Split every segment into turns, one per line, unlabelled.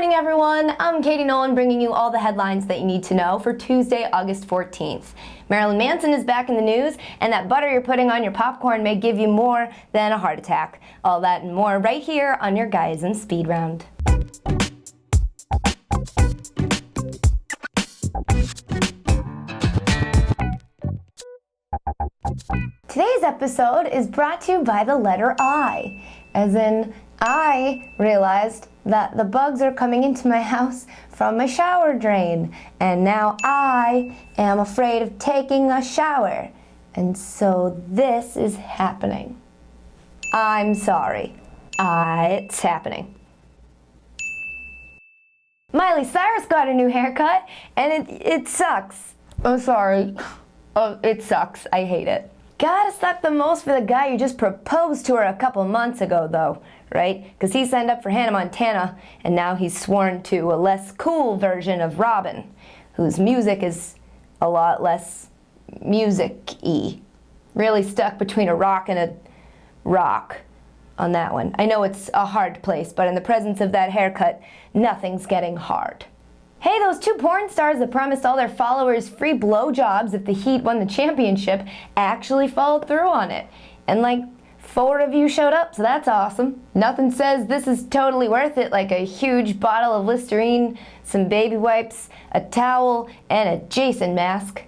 morning, everyone. I'm Katie Nolan, bringing you all the headlines that you need to know for Tuesday, August 14th. Marilyn Manson is back in the news, and that butter you're putting on your popcorn may give you more than a heart attack. All that and more right here on your Guyism Speed Round. Today's episode is brought to you by the letter I, as in I realized that the bugs are coming into my house from my shower drain, and now I am afraid of taking a shower, and so this is happening. I'm sorry. It's happening. Miley Cyrus got a new haircut, and it sucks. Oh, sorry. Oh, it sucks. I hate it. Gotta suck the most for the guy who just proposed to her a couple months ago, though, right? Because he signed up for Hannah Montana, and now he's sworn to a less cool version of Robin, whose music is a lot less music-y. Really stuck between a rock and a rock on that one. I know it's a hard place, but in the presence of that haircut, nothing's getting hard. Hey, those two porn stars that promised all their followers free blowjobs if the Heat won the championship actually followed through on it. And like 4 of you showed up, so that's awesome. Nothing says this is totally worth it like a huge bottle of Listerine, some baby wipes, a towel, and a Jason mask.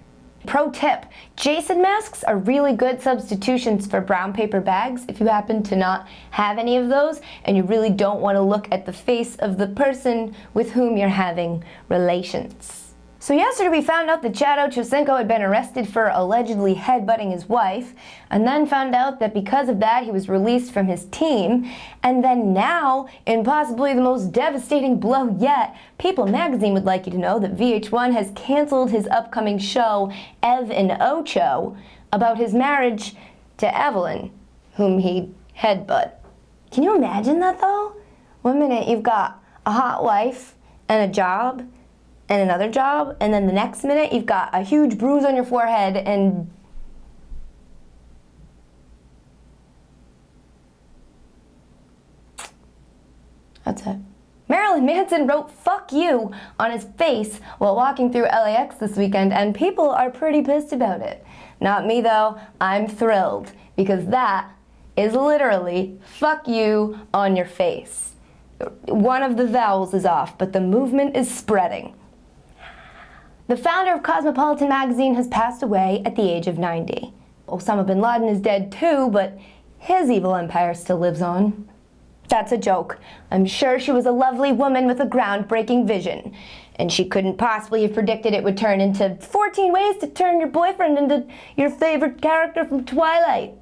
Pro tip, Jason masks are really good substitutions for brown paper bags if you happen to not have any of those and you really don't want to look at the face of the person with whom you're having relations. So yesterday we found out that Chad Ochocinco had been arrested for allegedly headbutting his wife, and then found out that because of that he was released from his team, and then now, in possibly the most devastating blow yet, People magazine would like you to know that VH1 has canceled his upcoming show, Ev and Ocho, about his marriage to Evelyn, whom he headbutt. Can you imagine that though? One minute you've got a hot wife and a job, and another job, and then the next minute you've got a huge bruise on your forehead and that's it. Marilyn Manson wrote "fuck you" on his face while walking through LAX this weekend, and people are pretty pissed about it. Not me though, I'm thrilled, because that is literally "fuck you" on your face. One of the vowels is off, but the movement is spreading. The founder of Cosmopolitan magazine has passed away at the age of 90. Osama bin Laden is dead too, but his evil empire still lives on. That's a joke. I'm sure she was a lovely woman with a groundbreaking vision, and she couldn't possibly have predicted it would turn into 14 ways to turn your boyfriend into your favorite character from Twilight,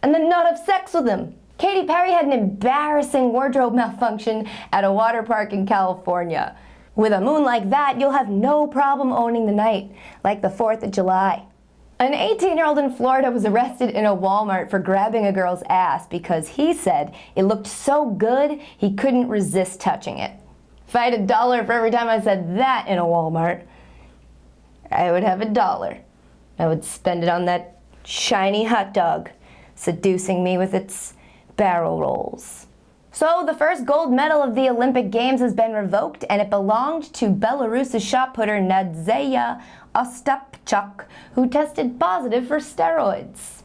and then not have sex with him. Katy Perry had an embarrassing wardrobe malfunction at a water park in California. With a moon like that, you'll have no problem owning the night, like the 4th of July. An 18-year-old in Florida was arrested in a Walmart for grabbing a girl's ass because he said it looked so good he couldn't resist touching it. If I had $1 for every time I said that in a Walmart, I would have $1. I would spend it on that shiny hot dog seducing me with its barrel rolls. So the first gold medal of the Olympic Games has been revoked, and it belonged to Belarus's shot putter Nadzeya Ostapchuk, who tested positive for steroids.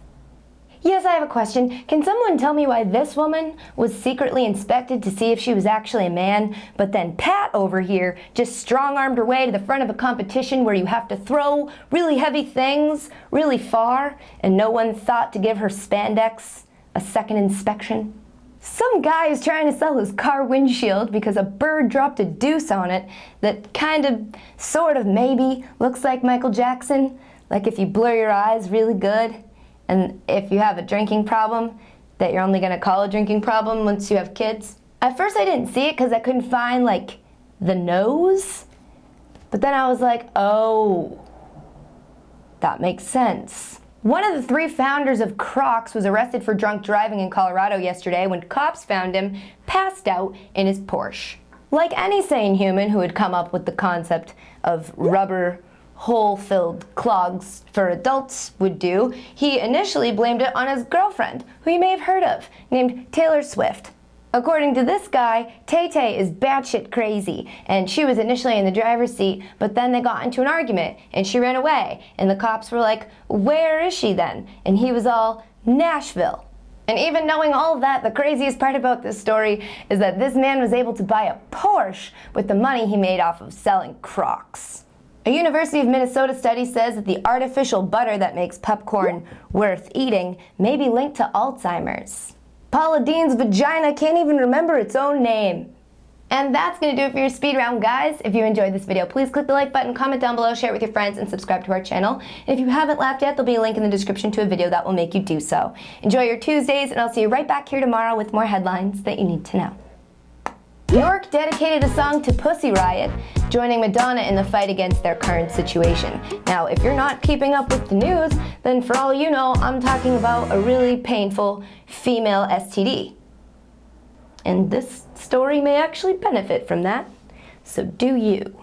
Yes, I have a question. Can someone tell me why this woman was secretly inspected to see if she was actually a man, but then Pat over here just strong-armed her way to the front of a competition where you have to throw really heavy things really far, and no one thought to give her spandex a second inspection? Some guy is trying to sell his car windshield because a bird dropped a deuce on it that kind of, sort of, maybe looks like Michael Jackson. Like if you blur your eyes really good, and if you have a drinking problem, that you're only gonna call a drinking problem once you have kids. At first I didn't see it because I couldn't find like the nose, but then I was like, oh, that makes sense. One of the 3 founders of Crocs was arrested for drunk driving in Colorado yesterday when cops found him passed out in his Porsche. Like any sane human who had come up with the concept of rubber hole-filled clogs for adults would do, he initially blamed it on his girlfriend, who you may have heard of, named Taylor Swift. According to this guy, Tay-Tay is batshit crazy, and she was initially in the driver's seat, but then they got into an argument, and she ran away, and the cops were like, "Where is she then?" And he was all, "Nashville." And even knowing all of that, the craziest part about this story is that this man was able to buy a Porsche with the money he made off of selling Crocs. A University of Minnesota study says that the artificial butter that makes popcorn worth eating may be linked to Alzheimer's. Paula Deen's vagina can't even remember its own name. And that's going to do it for your speed round, guys. If you enjoyed this video, please click the like button, comment down below, share it with your friends, and subscribe to our channel. And if you haven't laughed yet, there'll be a link in the description to a video that will make you do so. Enjoy your Tuesdays, and I'll see you right back here tomorrow with more headlines that you need to know. Bjork dedicated a song to Pussy Riot, joining Madonna in the fight against their current situation. Now, if you're not keeping up with the news, then for all you know, I'm talking about a really painful female STD. And this story may actually benefit from that, so do you.